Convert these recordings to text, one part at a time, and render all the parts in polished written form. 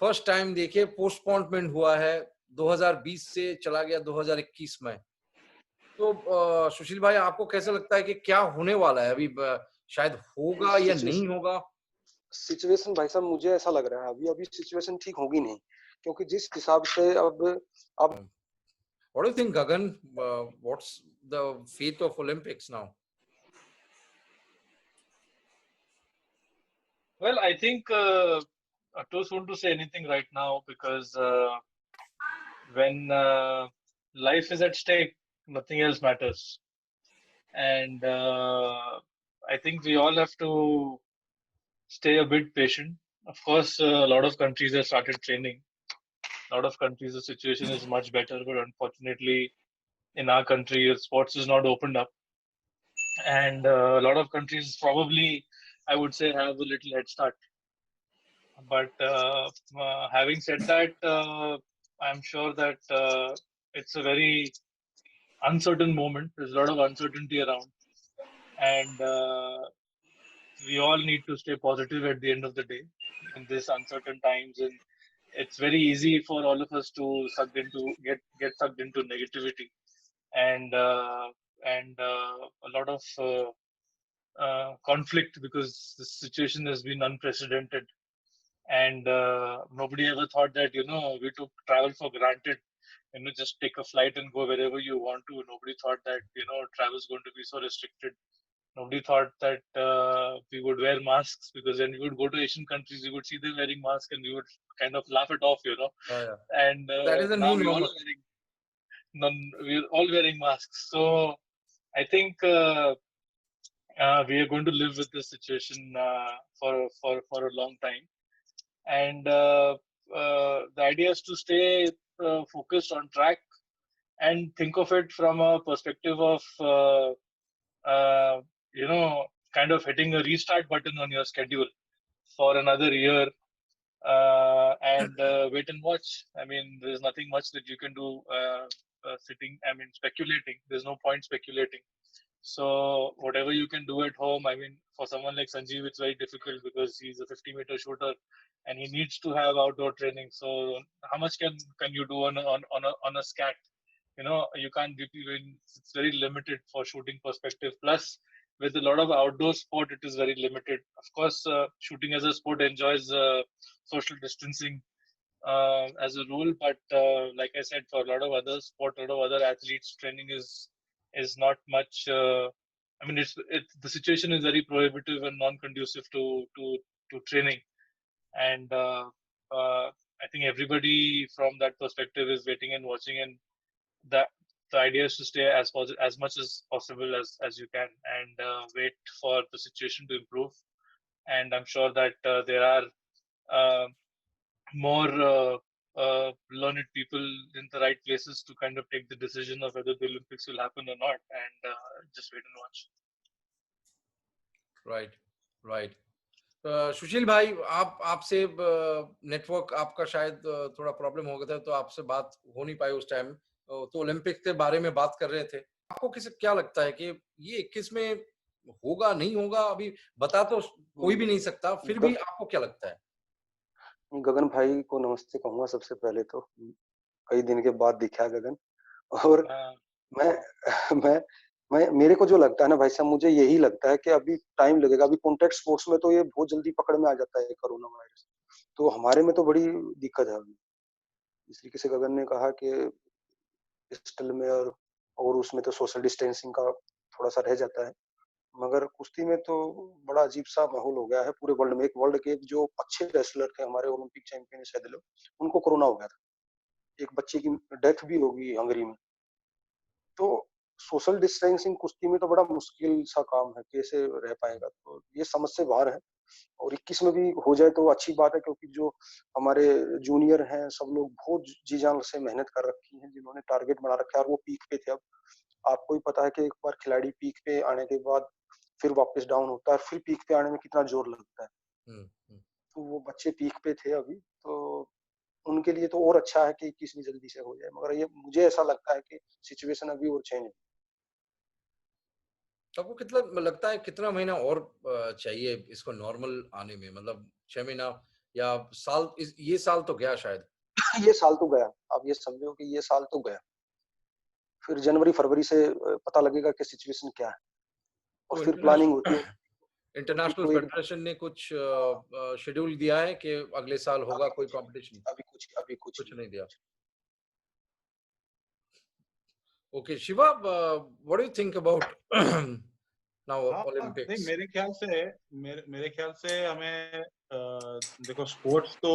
First time देखिए postponement हुआ है, 2020 से चला गया 2021 में। तो सुशील भाई आपको कैसा लगता है कि क्या होने वाला है अभी शायद होगा या नहीं होगा? सिचुएशन भाई साहब मुझे ऐसा लग रहा है अभी सिचुएशन ठीक होगी नहीं, क्योंकि जिस हिसाब से अब What do you think, Gagan? What's the fate of Olympics now? Well, I think too soon to say anything right now because when life is at stake, nothing else matters. And I think we all have to stay a bit patient. Of course, a lot of countries have started training. A lot of countries, the situation is much better, but unfortunately, in our country, sports is not opened up. And a lot of countries probably, I would say, have a little head start. But having said that, I'm sure that it's a very uncertain moment. There's a lot of uncertainty around, and we all need to stay positive at the end of the day in this uncertain times. And it's very easy for all of us to get sucked into negativity, and a lot of conflict because the situation has been unprecedented. And nobody ever thought that we took travel for granted. Just take a flight and go wherever you want to. Nobody thought that travel is going to be so restricted. Nobody thought that we would wear masks, because when we would go to Asian countries, we would see them wearing masks and we would kind of laugh it off. Oh, yeah. And That is a now new normal. we're all wearing masks. So I think we are going to live with this situation for a long time. And the idea is to stay focused on track and think of it from a perspective of kind of hitting a restart button on your schedule for another year, and wait and watch. I mean, there's nothing much that you can do speculating. There's no point speculating. So whatever you can do at home, I mean, for someone like Sanjeev, it's very difficult because he's a 50-meter shooter and he needs to have outdoor training. So how much can you do on a scat? You can't. It's very limited for shooting perspective. Plus, with a lot of outdoor sport, it is very limited. Of course, shooting as a sport enjoys social distancing as a rule, but like I said, for a lot of other sport, a lot of other athletes, training is not much. I mean, the situation is very prohibitive and non-conducive to training, and I think everybody from that perspective is waiting and watching, and the idea is to stay as much as possible as you can, and wait for the situation to improve. And I'm sure that there are more learned people in the right places to kind of take the decision of whether the Olympics will happen or not, and just wait and watch. Right. सुशील भाई आपसे network आपका शायद थोड़ा problem हो गया था, तो आपसे बात हो नहीं पाई उस टाइम। तो ओलंपिक के बारे में बात कर रहे थे। आपको क्या लगता है कि ये 21 में होगा नहीं होगा, अभी बता तो कोई भी नहीं सकता, फिर भी आपको क्या लगता है? गगन भाई को नमस्ते कहूंगा सबसे पहले तो। कई दिन के बाद दिखा गगन। और मैं मेरे को जो लगता है ना भाई साहब, मुझे यही लगता है कि अभी टाइम लगेगा। अभी कॉन्टैक्ट स्पोर्ट्स में तो ये बहुत जल्दी पकड़ में आ जाता है कोरोना वायरस, तो हमारे में तो बड़ी दिक्कत है अभी। इस तरीके से गगन ने कहा कि पिस्टल में और उसमें तो सोशल डिस्टेंसिंग का थोड़ा सा रह जाता है, मगर कुश्ती में तो बड़ा अजीब सा माहौल हो गया है पूरे वर्ल्ड में। एक वर्ल्ड के जो अच्छे रेसलर थे हमारे, ओलंपिक चैंपियन शायद लोग, उनको कोरोना हो गया था। एक बच्चे की डेथ भी होगी हंगरी में। तो सोशल डिस्टेंसिंग कुश्ती में तो बड़ा मुश्किल सा काम है, कैसे रह पाएगा? तो ये समझ से बाहर है। और 21 में भी हो जाए तो अच्छी बात है, क्योंकि जो हमारे जूनियर हैं सब लोग बहुत जी जान से मेहनत कर रखी है, जिन्होंने टारगेट बना रखा है और वो पीक पे थे। अब आपको ही पता है कि एक बार खिलाड़ी पीक पे आने के बाद फिर वापस डाउन होता है, फिर पीक पे आने में कितना जोर लगता है। तो वो बच्चे पीक पे थे अभी, तो उनके लिए तो और अच्छा है कि 21वीं जल्दी से हो जाए, मगर ये मुझे ऐसा लगता है कि सिचुएशन अभी और चेंज। आपको कितना लगता है कितना महीना और चाहिए इसको नॉर्मल आने में? मतलब 6 महीना या ये साल तो गया शायद। ये साल तो गया, आप ये समझो कि ये साल तो गया। फिर जनवरी फरवरी से पता लगेगा कि सिचुएशन क्या है, और तो फिर प्लानिंग होती है। इंटरनेशनल तो एक फेडरेशन ने कुछ शेड्यूल दिया है कि अगले साल होगा कोई कंपटीशन? अभी कुछ कुछ नहीं। नहीं दिया। Okay Shiva, what do you think about now हाँ, नहीं ओलंपिक्स? मेरे ख्याल से हमें देखो स्पोर्ट्स तो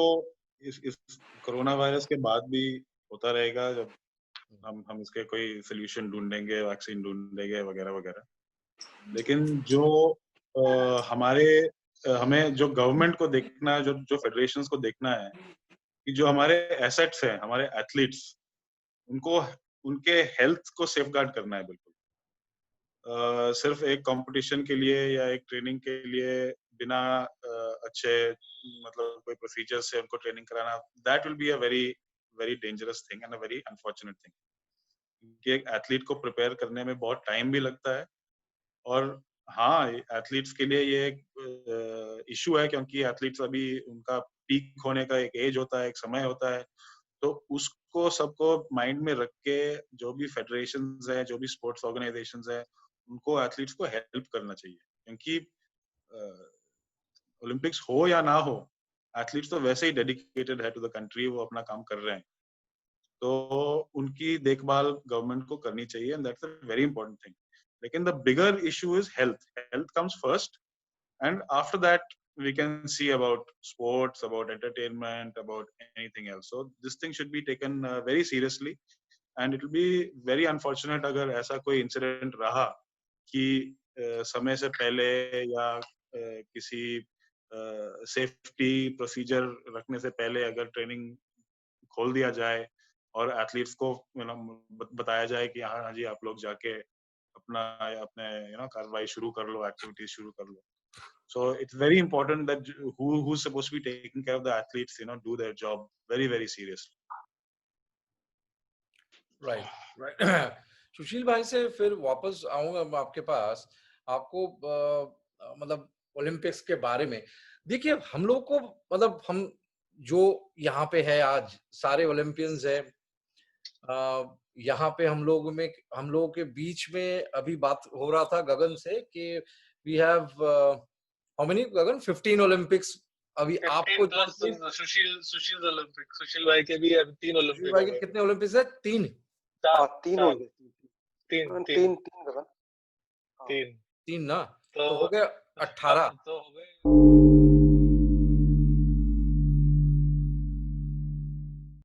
इस कोरोना वायरस के बाद भी होता रहेगा, जब हम इसके कोई सोल्यूशन ढूंढेंगे, वैक्सीन ढूंढेंगे वगैरह वगैरह। लेकिन जो हमें जो गवर्नमेंट को देखना है, जो फेडरेशंस को देखना है कि जो हमारे एसेट्स हैं, हमारे एथलीट्स, उनको उनके हेल्थ को सेफगार्ड करना है बिल्कुल। सिर्फ एक कंपटीशन के लिए या एक ट्रेनिंग के लिए बिना अच्छे मतलब कोई प्रोसीजर से उनको ट्रेनिंग कराना, that will be a very very dangerous thing and a very unfortunate thing. क्योंकि एक एथलीट को प्रिपेयर करने में बहुत टाइम भी लगता है, और हाँ, एथलीट्स के लिए ये एक इशू है, क्योंकि एथलीट्स अभी उनका पीक होने का एक एज होता है, एक समय होता है। तो उसको सबको माइंड में रख के जो भी फेडरेशंस हैं, जो भी स्पोर्ट्स ऑर्गेनाइजेशंस हैं, उनको एथलीट्स को हेल्प करना चाहिए। क्योंकि ओलंपिक्स हो या ना हो, एथलीट्स तो वैसे ही डेडिकेटेड है टू द कंट्री, वो अपना काम कर रहे हैं। तो उनकी देखभाल गवर्नमेंट को करनी चाहिए, and that's a very important thing. लेकिन the bigger issue is health. Health comes first, and after that we can see about sports, about entertainment, about anything else. So this thing should be taken very seriously, and it will be very unfortunate अगर ऐसा कोई incident रहा कि समय से पहले या किसी सेफ्टी प्रोसीजर रखने से पहले अगर ट्रेनिंग खोल दिया जाए और एथलीट्स को बताया जाए कि हाँ जी, आप लोग जाके अपने कार्रवाई शुरू कर लो, एक्टिविटीज शुरू कर लो। So it's very important that who's supposed to be taking care of the athletes, do their job very, very seriously. Right. Sushil भाई से फिर वापस आऊंगा मैं आपके पास। आपको मतलब ओलंपिक्स के बारे में देखिए, हम लोग को मतलब हम जो यहाँ पे है आज सारे ओलंपियंस है, यहाँ पे हम लोगों के बीच में अभी बात हो रहा था गगन से कि we have how many Gagan 15 Olympics अभी 15 आपको प्लस सुशील ओलंपिक, सुशील भाई के भी अभी 3 सुशील ओलंपिक भाई हो के गए। कितने ओलंपिक्स है? 3। हाँ, 3 हो गए। 3 3 गगन। 3 3 ना, तो तो हो गया 18। अब तो हो गए